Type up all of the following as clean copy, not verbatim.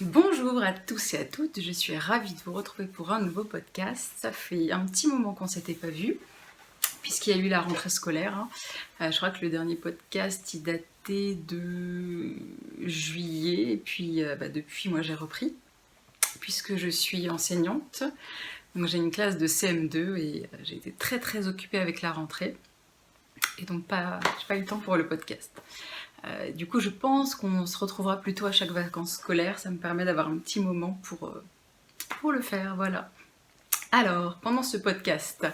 Bonjour à tous et à toutes, je suis ravie de vous retrouver pour un nouveau podcast. Ça fait un petit moment qu'on ne s'était pas vu, puisqu'il y a eu la rentrée scolaire. Je crois que le dernier podcast il datait de juillet, et puis depuis moi j'ai repris, puisque je suis enseignante. Donc j'ai une classe de CM2 et j'ai été très occupée avec la rentrée, et donc j'ai pas eu le temps pour le podcast. Du coup, je pense qu'on se retrouvera plutôt à chaque vacances scolaires. Ça me permet d'avoir un petit moment pour le faire, voilà. Alors, pendant ce podcast,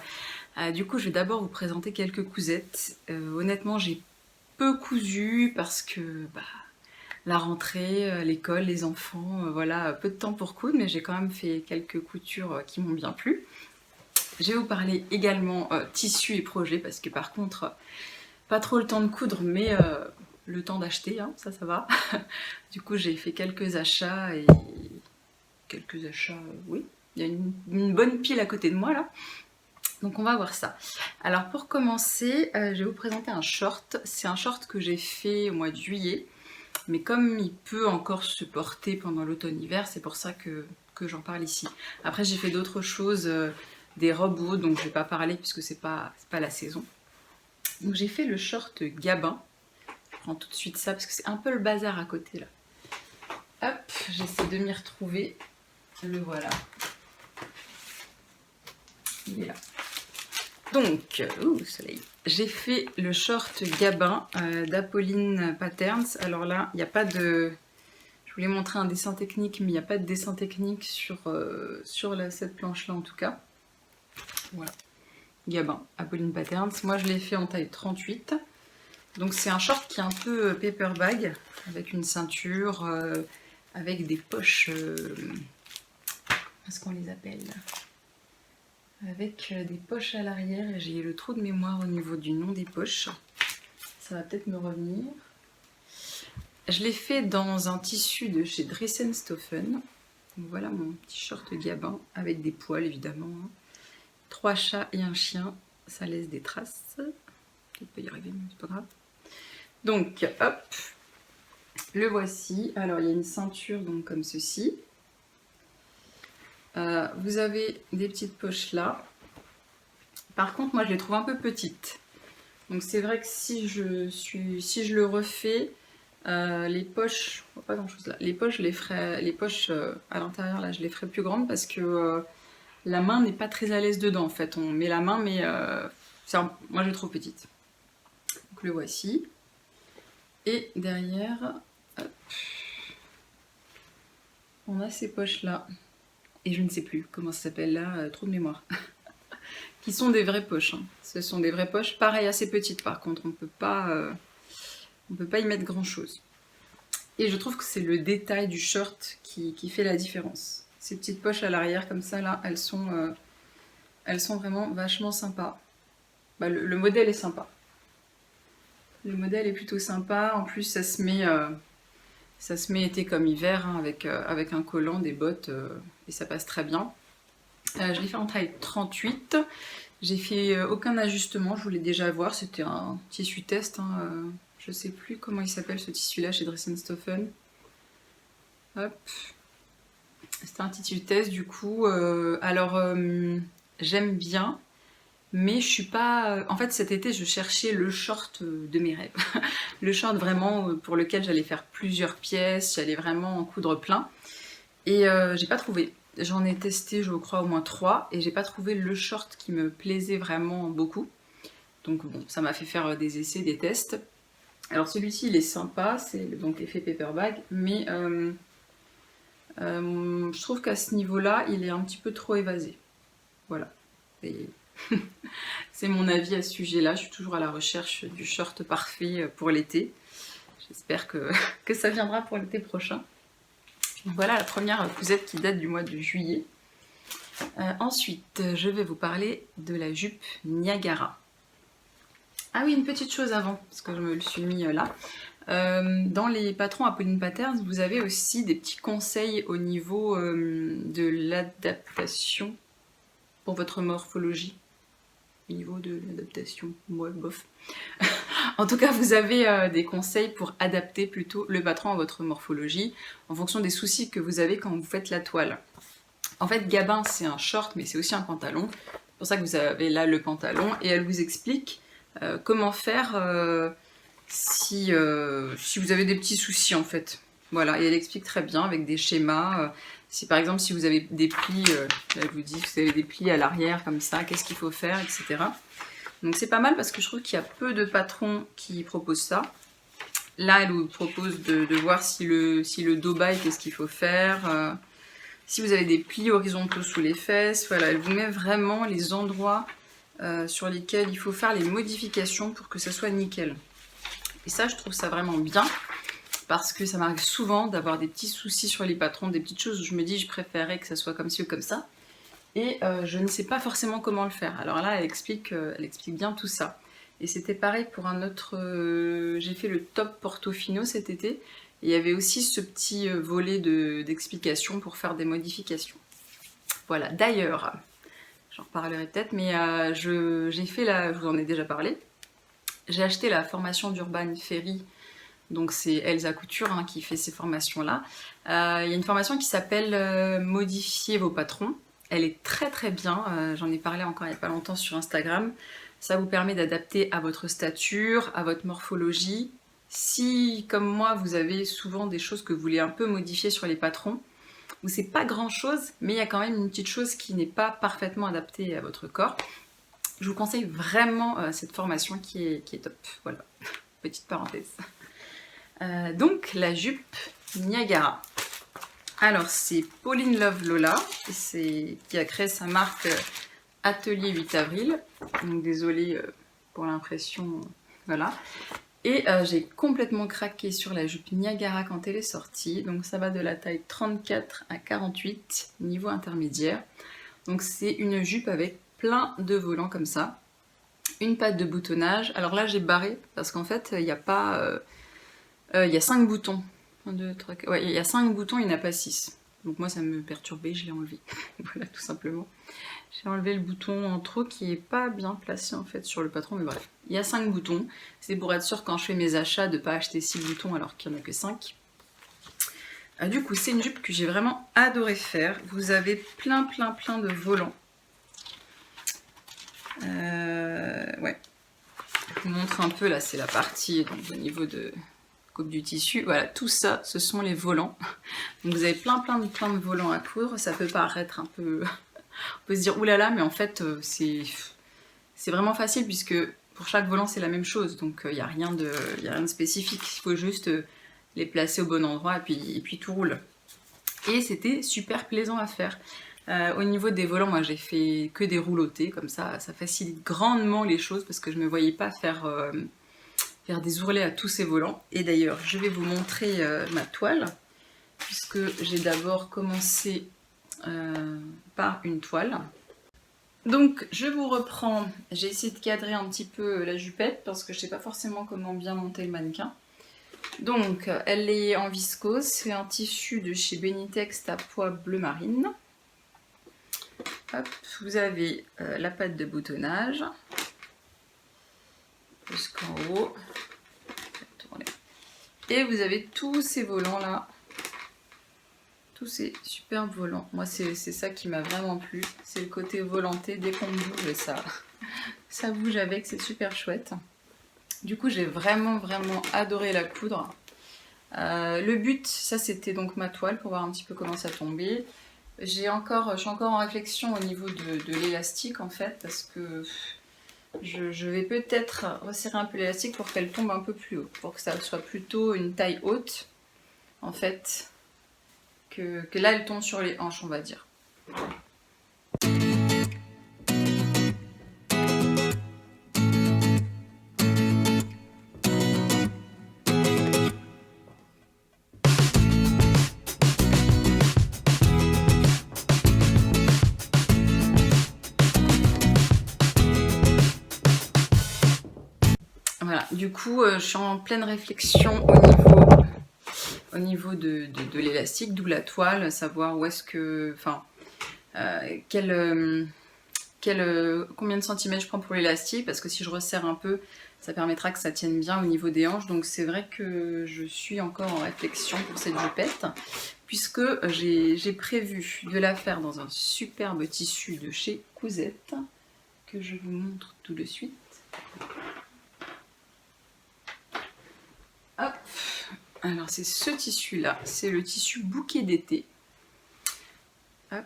du coup, je vais d'abord vous présenter quelques cousettes. Honnêtement, j'ai peu cousu parce que la rentrée, l'école, les enfants, voilà, peu de temps pour coudre, mais j'ai quand même fait quelques coutures qui m'ont bien plu. Je vais vous parler également tissu et projet parce que par contre, pas trop le temps de coudre, mais le temps d'acheter, hein, ça va. Du coup, j'ai fait quelques achats, oui. Il y a une bonne pile à côté de moi, là. Donc, on va voir ça. Alors, pour commencer, je vais vous présenter un short. C'est un short que j'ai fait au mois de juillet. Mais comme il peut encore se porter pendant l'automne-hiver, c'est pour ça que j'en parle ici. Après, j'ai fait d'autres choses, des robes ou autres, donc je vais pas parler puisque c'est pas la saison. Donc, j'ai fait le short Gabin. Je prends tout de suite ça parce que c'est un peu le bazar à côté là. Hop, j'essaie de m'y retrouver. Le voilà. Il est là. Donc, soleil. J'ai fait le short Gabin d'Apolline Patterns. Alors là, il n'y a pas de... Je voulais montrer un dessin technique, mais il n'y a pas de dessin technique sur cette planche-là en tout cas. Voilà. Gabin, Apolline Patterns. Moi, je l'ai fait en taille 38. Donc c'est un short qui est un peu paper bag, avec une ceinture, avec des poches, qu'est-ce qu'on les appelle? Avec des poches à l'arrière, et j'ai le trou de mémoire au niveau du nom des poches. Ça va peut-être me revenir. Je l'ai fait dans un tissu de chez Dress & Stoffen. Donc voilà mon petit short Gabin, avec des poils évidemment. 3 chats et un chien, ça laisse des traces. Je peux y arriver, mais c'est pas grave. Donc, hop, le voici. Alors, il y a une ceinture donc comme ceci. Vous avez des petites poches là. Par contre, moi, je les trouve un peu petites. Donc, c'est vrai que si je le refais, les poches, pas grand chose là. Les poches, à l'intérieur là, je les ferai plus grandes parce que la main n'est pas très à l'aise dedans. En fait, on met la main, mais moi, je les trouve petites. Donc, le voici. Et derrière, hop, on a ces poches-là. Et je ne sais plus comment ça s'appelle là, trou de mémoire. Qui sont des vraies poches. Hein. Ce sont des vraies poches, pareil assez petites par contre. On ne peut pas y mettre grand-chose. Et je trouve que c'est le détail du short qui fait la différence. Ces petites poches à l'arrière comme ça, là, elles sont vraiment vachement sympas. Le modèle est sympa. Le modèle est plutôt sympa, en plus ça se met été comme hiver hein, avec un collant, des bottes et ça passe très bien. Je l'ai fait en taille 38, j'ai fait aucun ajustement, je voulais déjà voir, c'était un tissu test, hein, je sais plus comment il s'appelle ce tissu là chez Dress & Stoffen. Hop, c'était un tissu test du coup, j'aime bien. Mais je suis pas... En fait, cet été, je cherchais le short de mes rêves. Le short vraiment pour lequel j'allais faire plusieurs pièces, j'allais vraiment en coudre plein. Et j'ai pas trouvé. J'en ai testé, je crois, au moins 3, et j'ai pas trouvé le short qui me plaisait vraiment beaucoup. Donc bon, ça m'a fait faire des essais, des tests. Alors celui-ci, il est sympa, c'est donc effet paper bag, mais je trouve qu'à ce niveau-là, il est un petit peu trop évasé. Voilà. Et... c'est mon avis à ce sujet-là. Je suis toujours à la recherche du short parfait pour l'été. J'espère que ça viendra pour l'été prochain. Donc voilà la première cousette qui date du mois de juillet. Ensuite, je vais vous parler de la jupe Niagara. Ah oui, une petite chose avant, parce que je me le suis mis là. Dans les patrons Apolline Patterns, vous avez aussi des petits conseils au niveau de l'adaptation pour votre morphologie. au niveau de l'adaptation, ouais, bof. En tout cas, vous avez des conseils pour adapter plutôt le patron à votre morphologie en fonction des soucis que vous avez quand vous faites la toile. En fait, Gabin, c'est un short, mais c'est aussi un pantalon. C'est pour ça que vous avez là le pantalon. Et elle vous explique comment faire si vous avez des petits soucis, en fait. Voilà, et elle explique très bien avec des schémas. Si par exemple, si vous avez des plis, elle vous dit que vous avez des plis à l'arrière comme ça, qu'est-ce qu'il faut faire, etc. Donc c'est pas mal parce que je trouve qu'il y a peu de patrons qui proposent ça. Là, elle vous propose de voir si le dos baille, qu'est-ce qu'il faut faire. Si vous avez des plis horizontaux sous les fesses, voilà, elle vous met vraiment les endroits sur lesquels il faut faire les modifications pour que ça soit nickel. Et ça, je trouve ça vraiment bien, parce que ça m'arrive souvent d'avoir des petits soucis sur les patrons, des petites choses où je me dis je préférerais que ça soit comme ci ou comme ça, et je ne sais pas forcément comment le faire. Alors là, elle explique bien tout ça. Et c'était pareil pour un autre... j'ai fait le top Portofino cet été, et il y avait aussi ce petit volet d'explications pour faire des modifications. Voilà, d'ailleurs, j'en reparlerai peut-être, mais j'ai fait je vous en ai déjà parlé, j'ai acheté la formation d'Urban Ferry, donc c'est Elsa Couture hein, qui fait ces formations-là. Il y a une formation qui s'appelle Modifier vos patrons. Elle est très très bien, j'en ai parlé encore il n'y a pas longtemps sur Instagram. Ça vous permet d'adapter à votre stature, à votre morphologie. Si, comme moi, vous avez souvent des choses que vous voulez un peu modifier sur les patrons, où c'est pas grand chose, mais il y a quand même une petite chose qui n'est pas parfaitement adaptée à votre corps, je vous conseille vraiment cette formation qui est top. Voilà, petite parenthèse. Donc la jupe Niagara. Alors c'est Pauline Love Lola qui a créé sa marque Atelier 8 avril. Donc désolée pour l'impression, voilà. Et j'ai complètement craqué sur la jupe Niagara quand elle est sortie. Donc ça va de la taille 34 à 48, niveau intermédiaire. Donc c'est une jupe avec plein de volants comme ça. Une patte de boutonnage. Alors là j'ai barré parce qu'en fait il n'y a pas... il y a 5 boutons. 1, 2, 3, 4... Ouais, il y a 5 boutons, il n'y en a pas 6. Donc moi ça me perturbait, je l'ai enlevé. Voilà, tout simplement. J'ai enlevé le bouton en trop qui est pas bien placé en fait sur le patron, mais bref. Il y a 5 boutons. C'est pour être sûr quand je fais mes achats de ne pas acheter 6 boutons alors qu'il n'y en a que 5. Du coup, c'est une jupe que j'ai vraiment adoré faire. Vous avez plein de volants. Ouais. Je vous montre un peu, là c'est la partie donc, au niveau de coupe du tissu. Voilà, tout ça, ce sont les volants. Donc vous avez plein de volants à coudre. Ça peut paraître un peu... On peut se dire oulala, mais en fait c'est vraiment facile puisque pour chaque volant c'est la même chose. Donc il n'y a rien de spécifique. Il faut juste les placer au bon endroit et puis tout roule. Et c'était super plaisant à faire. Au niveau des volants, moi j'ai fait que des roulotés, comme ça facilite grandement les choses parce que je ne me voyais pas faire des ourlets à tous ces volants. Et d'ailleurs, je vais vous montrer ma toile, puisque j'ai d'abord commencé par une toile. Donc je vous reprends, j'ai essayé de cadrer un petit peu la jupette parce que je ne sais pas forcément comment bien monter le mannequin. Donc elle est en viscose, c'est un tissu de chez Benitex à pois bleu marine. Hop, vous avez la patte de boutonnage jusqu'en haut. Et vous avez tous ces volants là. Tous ces superbes volants. Moi c'est ça qui m'a vraiment plu. C'est le côté volanté. Dès qu'on bouge ça bouge avec. C'est super chouette. Du coup j'ai vraiment adoré la coudre. Le but, ça c'était donc ma toile pour voir un petit peu comment ça tombait. Je suis encore en réflexion au niveau de l'élastique en fait, parce que je vais peut-être resserrer un peu l'élastique pour qu'elle tombe un peu plus haut, pour que ça soit plutôt une taille haute en fait, que là elle tombe sur les hanches on va dire. Voilà, du coup, je suis en pleine réflexion au niveau de l'élastique, d'où la toile, savoir où est-ce que... Enfin, quelle combien de centimètres je prends pour l'élastique, parce que si je resserre un peu, ça permettra que ça tienne bien au niveau des hanches. Donc c'est vrai que je suis encore en réflexion pour cette jupette, puisque j'ai prévu de la faire dans un superbe tissu de chez Cousette, que je vous montre tout de suite. Hop. Alors c'est ce tissu là, c'est le tissu bouquet d'été. Hop.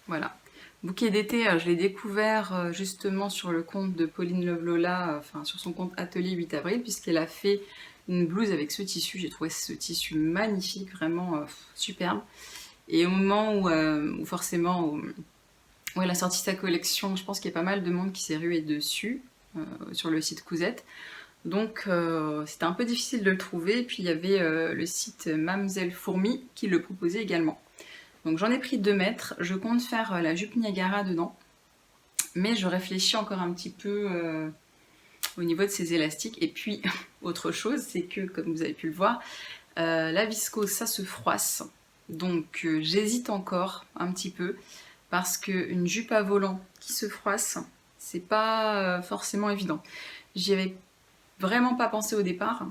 Voilà. Bouquet d'été, je l'ai découvert justement sur le compte de Pauline Lovelola, enfin sur son compte Atelier 8 avril, puisqu'elle a fait une blouse avec ce tissu. J'ai trouvé ce tissu magnifique, vraiment superbe. Et au moment où forcément, où elle a sorti sa collection, je pense qu'il y a pas mal de monde qui s'est rué dessus, sur le site Cousette. Donc c'était un peu difficile de le trouver, et puis il y avait le site Mamzelle Fourmi qui le proposait également. Donc j'en ai pris 2 mètres, je compte faire la jupe Niagara dedans, mais je réfléchis encore un petit peu au niveau de ces élastiques. Et puis autre chose, c'est que comme vous avez pu le voir, la viscose ça se froisse, donc j'hésite encore un petit peu, parce qu'une jupe à volant qui se froisse, c'est pas forcément évident. J'y avais vraiment pas pensé au départ,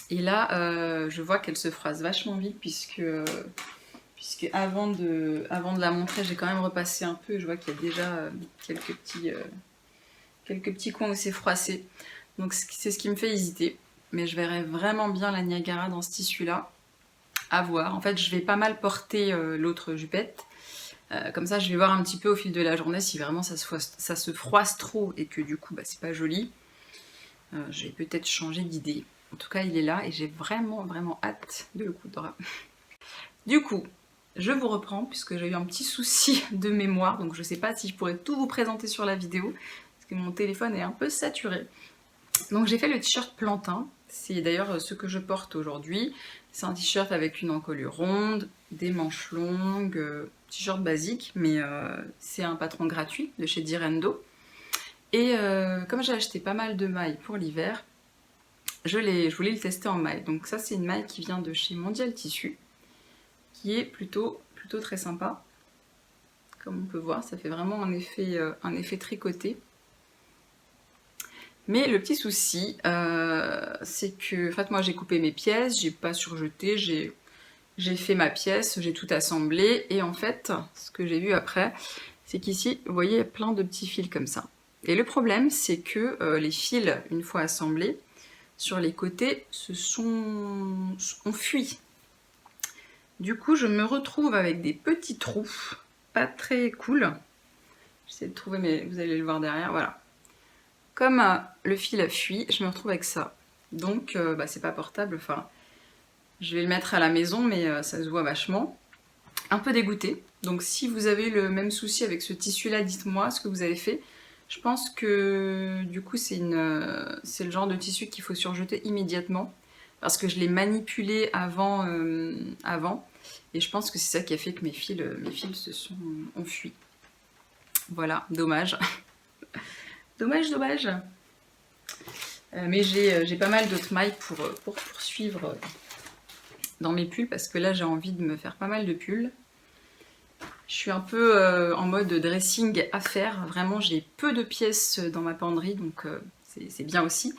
et là je vois qu'elle se froisse vachement vite, puisque avant de la montrer, j'ai quand même repassé un peu, et je vois qu'il y a déjà quelques petits coins où c'est froissé, donc c'est ce qui me fait hésiter. Mais je verrais vraiment bien la Niagara dans ce tissu là, à voir. En fait je vais pas mal porter l'autre jupette, comme ça je vais voir un petit peu au fil de la journée si vraiment ça se froisse trop et que du coup c'est pas joli. Je vais peut-être changer d'idée. En tout cas il est là et j'ai vraiment hâte de le coudre. Du coup je vous reprends, puisque j'ai eu un petit souci de mémoire, donc je sais pas si je pourrais tout vous présenter sur la vidéo, parce que mon téléphone est un peu saturé. Donc j'ai fait le t-shirt plantain, c'est d'ailleurs ce que je porte aujourd'hui. C'est un t-shirt avec une encolure ronde, des manches longues, t-shirt basique, mais c'est un patron gratuit de chez Direndo. Et comme j'ai acheté pas mal de mailles pour l'hiver, je voulais le tester en maille. Donc ça c'est une maille qui vient de chez Mondial Tissu, qui est plutôt très sympa. Comme on peut voir, ça fait vraiment un effet tricoté. Mais le petit souci, c'est que, en fait, moi j'ai coupé mes pièces, j'ai pas surjeté, j'ai fait ma pièce, j'ai tout assemblé, et en fait, ce que j'ai vu après, c'est qu'ici, vous voyez, il y a plein de petits fils comme ça. Et le problème, c'est que les fils, une fois assemblés, sur les côtés, ont fui. Du coup, je me retrouve avec des petits trous, pas très cool. J'essaie de trouver, mais vous allez le voir derrière, voilà. Comme le fil a fui, je me retrouve avec ça. Donc, c'est pas portable, enfin, je vais le mettre à la maison, mais ça se voit vachement. Un peu dégoûtée. Donc, si vous avez le même souci avec ce tissu-là, dites-moi ce que vous avez fait. Je pense que, du coup, c'est le genre de tissu qu'il faut surjeter immédiatement, parce que je l'ai manipulé avant, et je pense que c'est ça qui a fait que mes fils ont fui. Voilà, dommage. Dommage. Mais j'ai pas mal d'autres mailles pour poursuivre dans mes pulls, parce que là j'ai envie de me faire pas mal de pulls. Je suis un peu en mode dressing à faire. Vraiment, j'ai peu de pièces dans ma penderie, donc c'est bien aussi.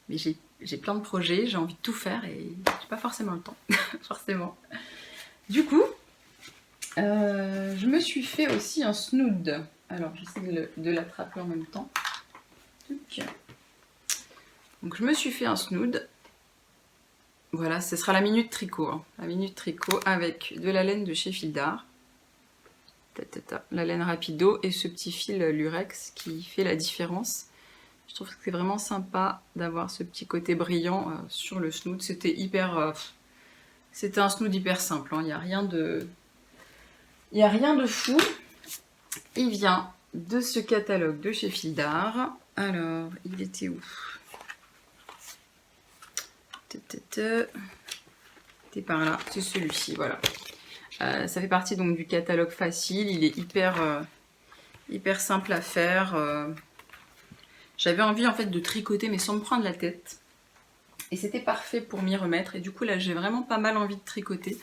Mais j'ai plein de projets, j'ai envie de tout faire et j'ai pas forcément le temps, forcément. Du coup, je me suis fait aussi un snood. Alors, j'essaie de l'attraper en même temps. Donc, je me suis fait un snood. Voilà, ce sera la minute tricot. Hein. La minute tricot avec de la laine de chez Fildar. La laine rapido et ce petit fil lurex qui fait la différence. Je trouve que c'est vraiment sympa d'avoir ce petit côté brillant sur le snood. C'était c'était un snood hyper simple, hein. Il n'y a rien de fou. Il vient de ce catalogue de chez Fildar. Alors, il était où? C'était par là, c'est celui-ci, voilà. Ça fait partie donc du catalogue facile, il est hyper simple à faire. J'avais envie en fait de tricoter mais sans me prendre la tête. Et c'était parfait pour m'y remettre. Et du coup là j'ai vraiment pas mal envie de tricoter.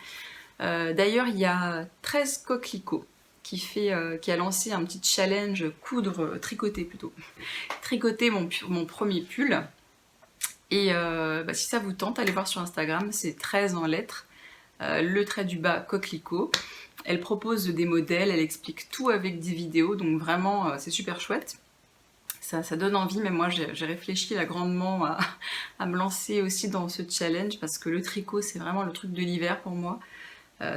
D'ailleurs il y a 13 coquelicots qui a lancé un petit challenge tricoter plutôt. Tricoter mon premier pull. Et si ça vous tente, allez voir sur Instagram, c'est 13 en lettres, le trait du bas coquelicot. Elle propose des modèles, elle explique tout avec des vidéos, donc vraiment c'est super chouette. Ça donne envie, mais moi j'ai réfléchi là grandement à me lancer aussi dans ce challenge parce que le tricot c'est vraiment le truc de l'hiver pour moi.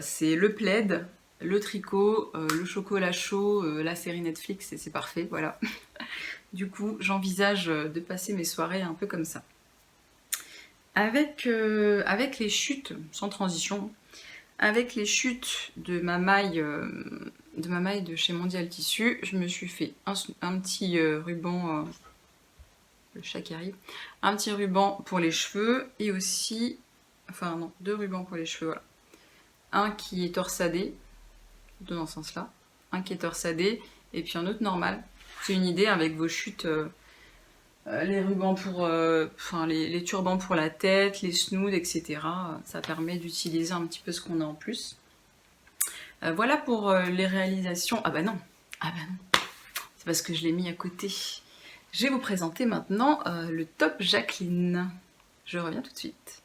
C'est le plaid, le tricot, le chocolat chaud, la série Netflix et c'est parfait, voilà. Du coup j'envisage de passer mes soirées un peu comme ça. Avec les chutes, sans transition, avec les chutes de ma maille de chez Mondial Tissu, je me suis fait un petit ruban, le chat qui arrive, un petit ruban pour les cheveux et aussi, enfin non, 2 rubans pour les cheveux, voilà. Un qui est torsadé, deux dans ce sens-là, un qui est torsadé et puis un autre normal. C'est une idée avec vos chutes. Les rubans pour, les turbans pour la tête, les snoods, etc. Ça permet d'utiliser un petit peu ce qu'on a en plus. Voilà pour les réalisations. Ah bah non, c'est parce que je l'ai mis à côté. Je vais vous présenter maintenant le top Jacqueline. Je reviens tout de suite.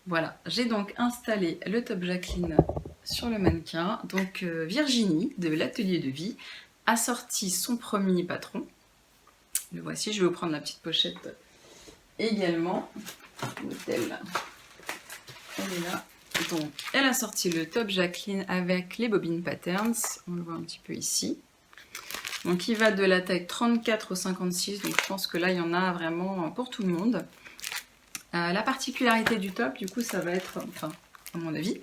Voilà, j'ai donc installé le top Jacqueline sur le mannequin. Donc Virginie de l'Atelier de Vie a sorti son premier patron. Le voici, je vais vous prendre la petite pochette également. Elle est là. Donc elle a sorti le top Jacqueline avec les bobines patterns. On le voit un petit peu ici. Donc il va de la taille 34 au 56. Donc je pense que là il y en a vraiment pour tout le monde. La particularité du top, du coup, ça va être, enfin, à mon avis,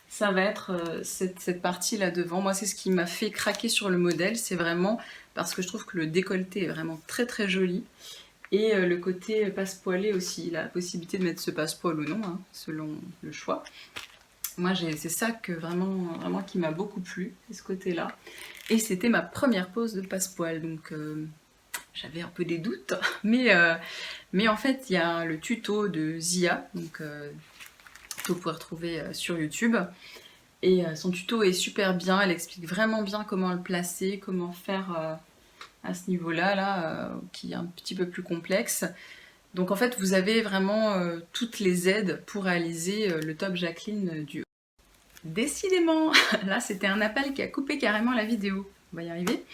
ça va être cette partie là devant. Moi, c'est ce qui m'a fait craquer sur le modèle. C'est vraiment parce que je trouve que le décolleté est vraiment très très joli. Et le côté passe-poilé aussi, la possibilité de mettre ce passe-poil ou non, hein, selon le choix. Moi, c'est ça que vraiment qui m'a beaucoup plu, c'est ce côté-là. Et c'était ma première pose de passe-poil, donc j'avais un peu des doutes, mais en fait il y a le tuto de Zia, donc vous pouvez retrouver sur YouTube, et son tuto est super bien, elle explique vraiment bien comment le placer, comment faire à ce niveau-là, qui est un petit peu plus complexe. Donc en fait vous avez vraiment toutes les aides pour réaliser le top Jacqueline du haut. Décidément, là c'était un appel qui a coupé carrément la vidéo, on va y arriver.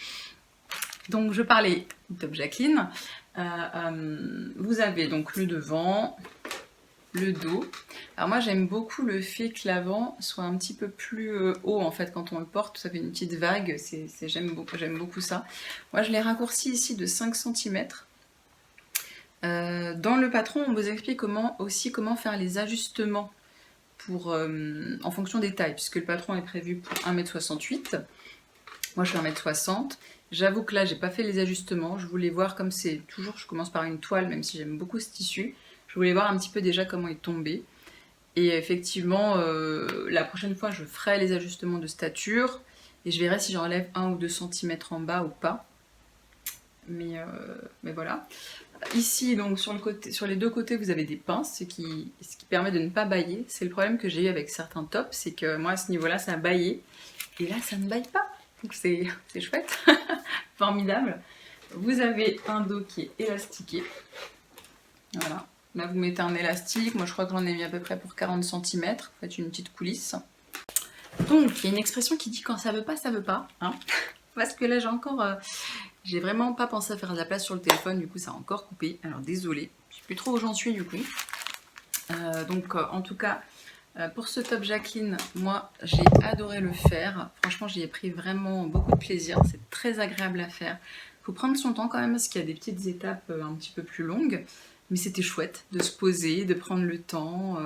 Donc je parlais du top Jacqueline. Vous avez donc le devant, le dos. Alors moi j'aime beaucoup le fait que l'avant soit un petit peu plus haut en fait quand on le porte, ça fait une petite vague, j'aime beaucoup ça. Moi je l'ai raccourci ici de 5 cm. Dans le patron on vous explique comment faire les ajustements en fonction des tailles, puisque le patron est prévu pour 1,68 m. Moi je suis 1,60 m. J'avoue que là j'ai pas fait les ajustements, je voulais voir comme c'est toujours, je commence par une toile même si j'aime beaucoup ce tissu, je voulais voir un petit peu déjà comment il tombait. Et effectivement la prochaine fois je ferai les ajustements de stature et je verrai si j'enlève 1 ou 2 cm en bas ou pas. Mais voilà. Ici donc sur les deux côtés vous avez des pinces, ce qui permet de ne pas bailler. C'est le problème que j'ai eu avec certains tops, c'est que moi à ce niveau là ça a baillé et là ça ne baille pas. Donc c'est chouette, formidable. Vous avez un dos qui est élastiqué. Voilà. Là vous mettez un élastique, moi je crois que j'en ai mis à peu près pour 40 cm. Vous faites une petite coulisse. Donc il y a une expression qui dit quand ça veut pas, ça veut pas. Hein, parce que là j'ai vraiment pas pensé à faire de la place sur le téléphone, du coup ça a encore coupé. Alors désolée, je sais plus trop où j'en suis du coup. En tout cas, pour ce top Jacqueline, moi j'ai adoré le faire. Franchement, j'y ai pris vraiment beaucoup de plaisir. C'est très agréable à faire. Il faut prendre son temps quand même parce qu'il y a des petites étapes un petit peu plus longues. Mais c'était chouette de se poser, de prendre le temps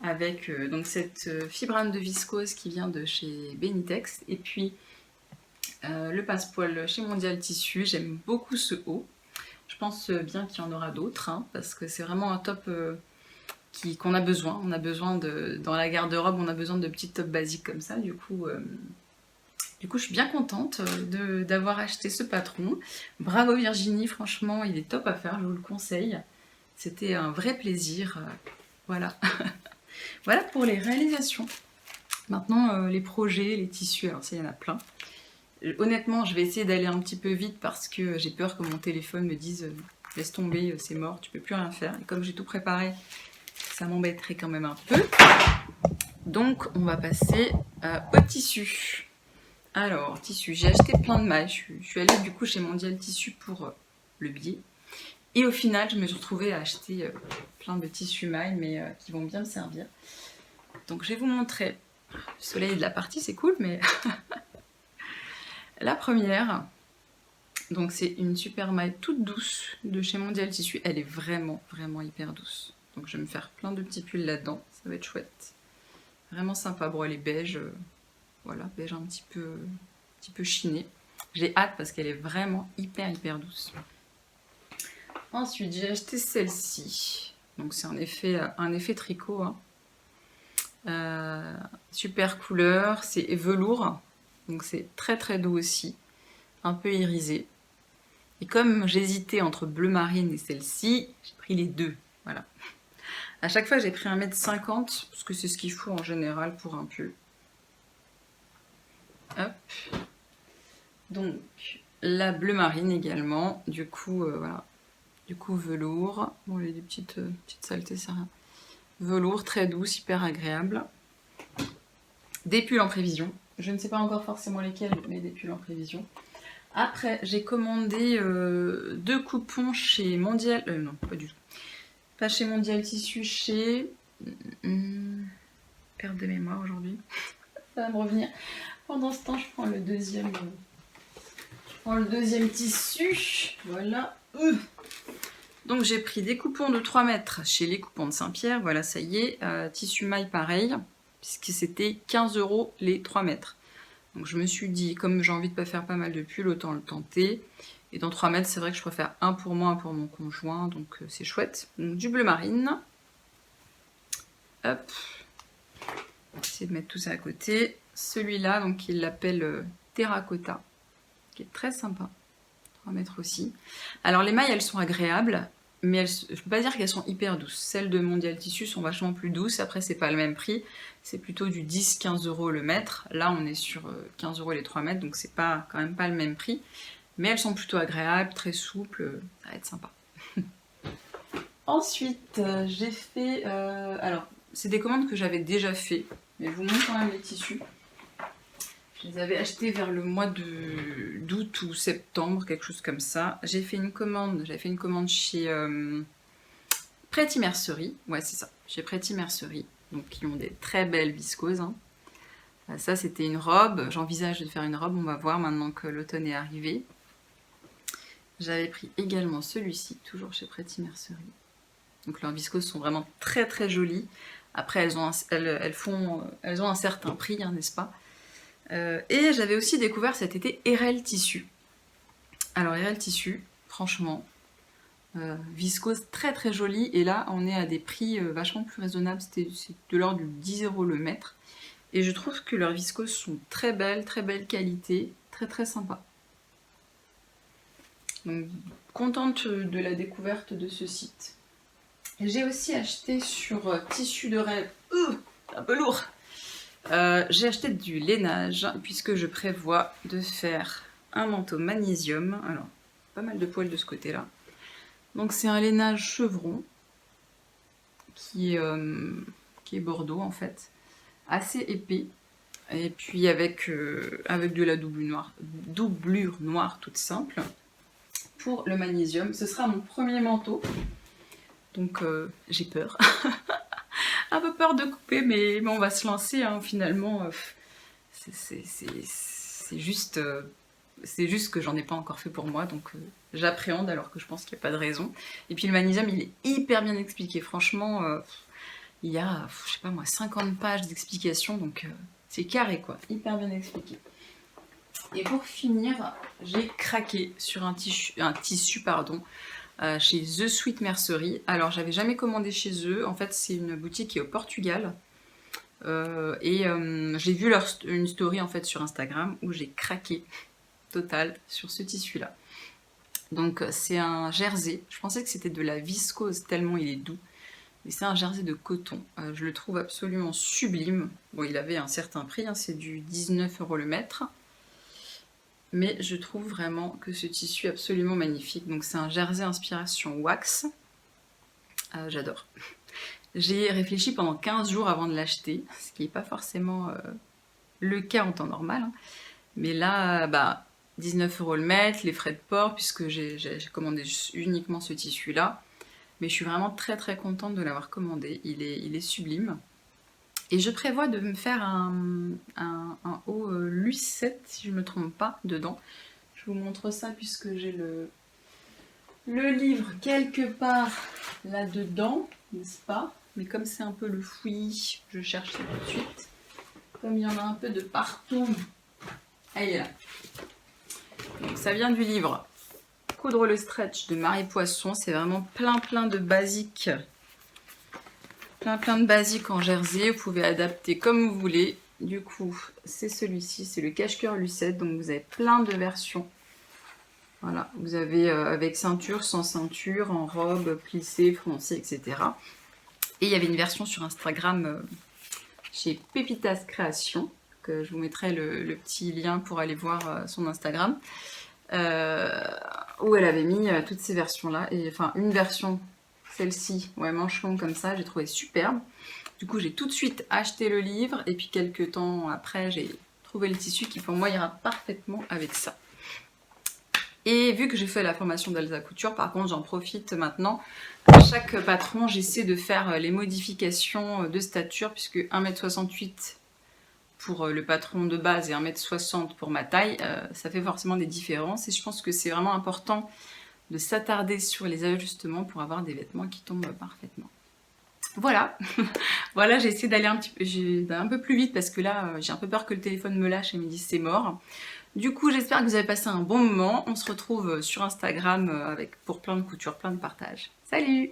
avec donc cette fibrane de viscose qui vient de chez Benitex. Et puis le passe-poil chez Mondial Tissu. J'aime beaucoup ce haut. Je pense bien qu'il y en aura d'autres hein, parce que c'est vraiment un top... qu'on a besoin. On a besoin dans la garde-robe, on a besoin de petits tops basiques comme ça. Du coup, je suis bien contente d'avoir acheté ce patron. Bravo Virginie, franchement, il est top à faire, je vous le conseille. C'était un vrai plaisir. Voilà. Voilà pour les réalisations. Maintenant, les projets, les tissus, alors ça, il y en a plein. Honnêtement, je vais essayer d'aller un petit peu vite parce que j'ai peur que mon téléphone me dise laisse tomber, c'est mort, tu peux plus rien faire. Et comme j'ai tout préparé, ça m'embêterait quand même un peu. Donc, on va passer au tissu. Alors, tissu, j'ai acheté plein de mailles. Je suis allée du coup chez Mondial Tissu pour le billet. Et au final, je me suis retrouvée à acheter plein de tissus mailles, mais qui vont bien me servir. Donc, je vais vous montrer. Le soleil de la partie, c'est cool, mais... La première, donc c'est une super maille toute douce de chez Mondial Tissu. Elle est vraiment, vraiment hyper douce. Donc, je vais me faire plein de petits pulls là-dedans. Ça va être chouette. Vraiment sympa. Bon, elle est beige. Voilà, beige un petit peu chiné. J'ai hâte parce qu'elle est vraiment hyper douce. Ensuite, j'ai acheté celle-ci. Donc c'est un effet tricot. Hein. Super couleur, c'est velours. Donc c'est très doux aussi. Un peu irisé. Et comme j'hésitais entre bleu marine et celle-ci, j'ai pris les deux. Voilà. À chaque fois, j'ai pris 1,50 m parce que c'est ce qu'il faut en général pour un pull. Hop. Donc, la bleu marine également. Du coup, voilà. Du coup, velours. Bon, il y a des petites saletés, c'est rien. Velours, très douce, hyper agréable. Des pulls en prévision. Je ne sais pas encore forcément lesquels, mais des pulls en prévision. Après, j'ai commandé 2 coupons chez Mondial... non, pas du tout. Pas chez Mondial Tissu, chez... Perte de mémoire aujourd'hui. Ça va me revenir. Pendant ce temps, je prends le deuxième tissu. Voilà. Donc j'ai pris des coupons de 3 mètres chez les coupons de Saint-Pierre. Voilà, ça y est. Tissu maille pareil, puisque c'était 15 € les 3 mètres. Donc je me suis dit, comme j'ai envie de pas faire pas mal de pulls, autant le tenter. Et dans 3 mètres, c'est vrai que je préfère un pour moi, un pour mon conjoint. Donc c'est chouette. Donc, du bleu marine. Hop. On va essayer de mettre tout ça à côté. Celui-là, donc il l'appelle Terracotta, qui est très sympa. 3 mètres aussi. Alors les mailles, elles sont agréables, mais je peux pas dire qu'elles sont hyper douces. Celles de Mondial Tissu sont vachement plus douces. Après, c'est pas le même prix. C'est plutôt du 10-15 € le mètre. Là, on est sur 15 € les 3 mètres, donc c'est quand même pas le même prix. Mais elles sont plutôt agréables, très souples. Ça va être sympa. Ensuite, j'ai fait... alors, c'est des commandes que j'avais déjà fait, mais je vous montre quand même les tissus. Je les avais achetés vers le mois d'août ou septembre, quelque chose comme ça. J'avais fait une commande chez Pretty Mercerie. Ouais, c'est ça, chez Pretty Mercerie. Donc, qui ont des très belles viscoses. Hein. Ça, c'était une robe. J'envisage de faire une robe, on va voir maintenant que l'automne est arrivé. J'avais pris également celui-ci, toujours chez Pretty Mercerie. Donc, leurs viscoses sont vraiment très jolies. Après, elles ont un certain prix, hein, n'est-ce pas? Et j'avais aussi découvert cet été RL Tissu. Alors RL Tissu, franchement, viscose très jolie. Et là, on est à des prix vachement plus raisonnables. C'est de l'ordre du 10 € le mètre. Et je trouve que leurs viscoses sont très belle qualité, très sympa. Donc, contente de la découverte de ce site. J'ai aussi acheté sur Tissu de rêve. Un peu lourd. J'ai acheté du lainage puisque je prévois de faire un manteau magnésium. Alors, pas mal de poils de ce côté-là. Donc c'est un lainage chevron qui est bordeaux en fait, assez épais. Et puis avec de la doublure noire toute simple. Pour le magnésium, ce sera mon premier manteau. Donc j'ai peur. Un peu peur de couper, mais on va se lancer, hein, finalement. C'est juste que j'en ai pas encore fait pour moi, donc j'appréhende alors que je pense qu'il n'y a pas de raison. Et puis le magnésium, il est hyper bien expliqué. Franchement, il y a, je sais pas moi, 50 pages d'explication, donc c'est carré quoi, hyper bien expliqué. Et pour finir, j'ai craqué sur un tissu chez The Sweet Mercery. Alors j'avais jamais commandé chez eux, en fait c'est une boutique qui est au Portugal. J'ai vu une story en fait sur Instagram où j'ai craqué total sur ce tissu là. Donc c'est un jersey, je pensais que c'était de la viscose tellement il est doux. Et c'est un jersey de coton, je le trouve absolument sublime. Bon, il avait un certain prix, hein, c'est du 19 € le mètre. Mais je trouve vraiment que ce tissu est absolument magnifique. Donc c'est un jersey inspiration wax. J'adore. J'ai réfléchi pendant 15 jours avant de l'acheter, ce qui n'est pas forcément le cas en temps normal. Hein. Mais là, 19 € le mètre, les frais de port, puisque j'ai commandé uniquement ce tissu-là. Mais je suis vraiment très très contente de l'avoir commandé, il est sublime. Et je prévois de me faire un haut Lucette, si je ne me trompe pas, dedans. Je vous montre ça puisque j'ai le livre quelque part là-dedans, n'est-ce pas? Mais comme c'est un peu le fouillis, je cherche ça tout de suite. Comme il y en a un peu de partout. Ah, il est là. Donc ça vient du livre Coudre le stretch de Marie Poisson, c'est vraiment plein de basiques. Plein de basiques en jersey, vous pouvez adapter comme vous voulez. Du coup, c'est celui-ci, c'est le cache-cœur Lucette, donc vous avez plein de versions. Voilà, vous avez avec ceinture, sans ceinture, en robe, plissée, froncée, etc. Et il y avait une version sur Instagram chez Pépitas Création, que je vous mettrai le petit lien pour aller voir son Instagram. Où elle avait mis toutes ces versions-là, et enfin une version, celle-ci, ouais, manche longue comme ça, j'ai trouvé superbe. Du coup, j'ai tout de suite acheté le livre, et puis quelques temps après, j'ai trouvé le tissu qui pour moi ira parfaitement avec ça. Et vu que j'ai fait la formation d'Elsa Couture, par contre, j'en profite maintenant. À chaque patron, j'essaie de faire les modifications de stature, puisque 1,68 m pour le patron de base et 1,60 m pour ma taille, ça fait forcément des différences. Et je pense que c'est vraiment important de s'attarder sur les ajustements pour avoir des vêtements qui tombent parfaitement. Voilà, voilà, j'ai essayé d'aller un peu plus vite parce que là, j'ai un peu peur que le téléphone me lâche et me dise c'est mort. Du coup, j'espère que vous avez passé un bon moment. On se retrouve sur Instagram pour plein de coutures, plein de partages. Salut!